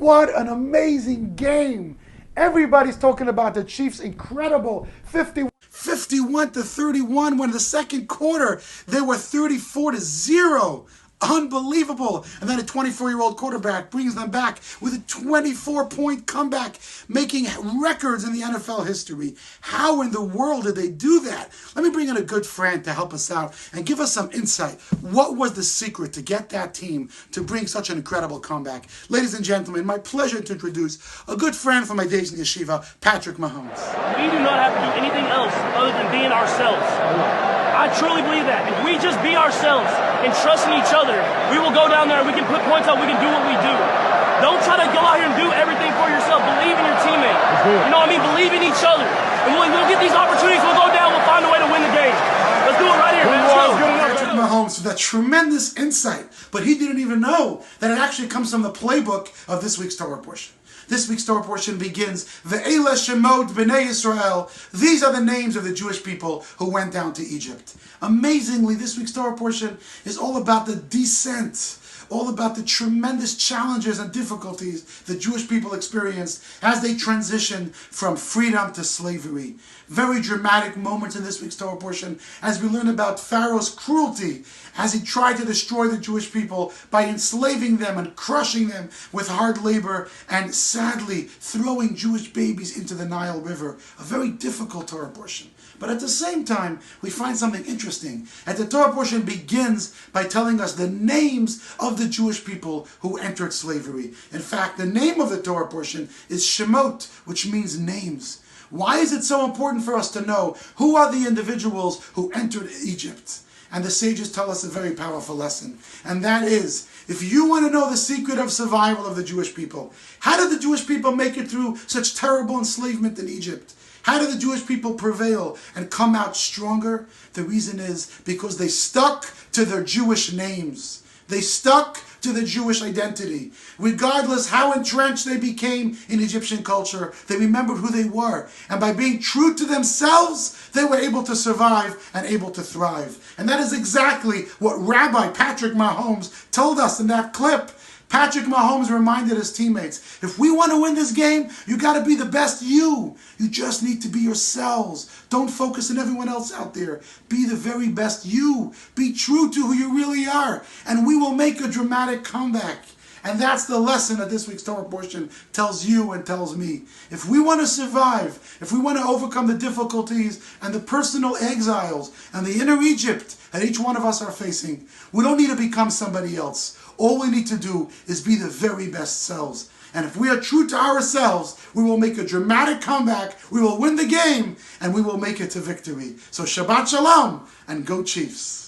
What an amazing game. Everybody's talking about the Chiefs' incredible 51-31 when the second quarter they were 34-0. Unbelievable. And then a 24-year-old quarterback brings them back with a 24-point comeback, making records in the NFL history. How in the world did they do that? Let me bring in a good friend to help us out and give us some insight. What was the secret to get that team to bring such an incredible comeback? Ladies and gentlemen, my pleasure to introduce a good friend from my days in yeshiva, Patrick Mahomes. We do not have to do anything else other than being ourselves. I truly believe that. If we just be ourselves and trust in each other, we will go down there and we can put points up, we can do what we do. Don't try to go out here and do everything for yourself. Believe in your teammate. You know what I mean? Believe in each other. And we'll get these opportunities, we'll go down, we'll find a way to win the game. Let's do it right here, man. Patrick Mahomes with that tremendous insight, but he didn't even know that it actually comes from the playbook of this week's Torah portion. This week's Torah portion begins, Ve'ele Shemot B'nei Yisrael. These are the names of the Jewish people who went down to Egypt. Amazingly, this week's Torah portion is all about the descent, all about the tremendous challenges and difficulties the Jewish people experienced as they transitioned from freedom to slavery. Very dramatic moments in this week's Torah portion as we learn about Pharaoh's cruelty as he tried to destroy the Jewish people by enslaving them and crushing them with hard labor and sadly throwing Jewish babies into the Nile River. A very difficult Torah portion. But at the same time, we find something interesting. And the Torah portion begins by telling us the names of the Jewish people who entered slavery. In fact, the name of the Torah portion is Shemot, which means names. Why is it so important for us to know who are the individuals who entered Egypt? And the sages tell us a very powerful lesson. And that is, if you want to know the secret of survival of the Jewish people, how did the Jewish people make it through such terrible enslavement in Egypt? How did the Jewish people prevail and come out stronger? The reason is because they stuck to their Jewish names. They stuck to the Jewish identity. Regardless how entrenched they became in Egyptian culture, they remembered who they were. And by being true to themselves, they were able to survive and able to thrive. And that is exactly what Rabbi Patrick Mahomes told us in that clip. Patrick Mahomes reminded his teammates, if we want to win this game, you got to be the best you. You just need to be yourselves. Don't focus on everyone else out there. Be the very best you. Be true to who you really are. And we will make a dramatic comeback. And that's the lesson that this week's Torah portion tells you and tells me. If we want to survive, if we want to overcome the difficulties and the personal exiles and the inner Egypt that each one of us are facing, we don't need to become somebody else. All we need to do is be the very best selves. And if we are true to ourselves, we will make a dramatic comeback, we will win the game, and we will make it to victory. So Shabbat Shalom, and go Chiefs.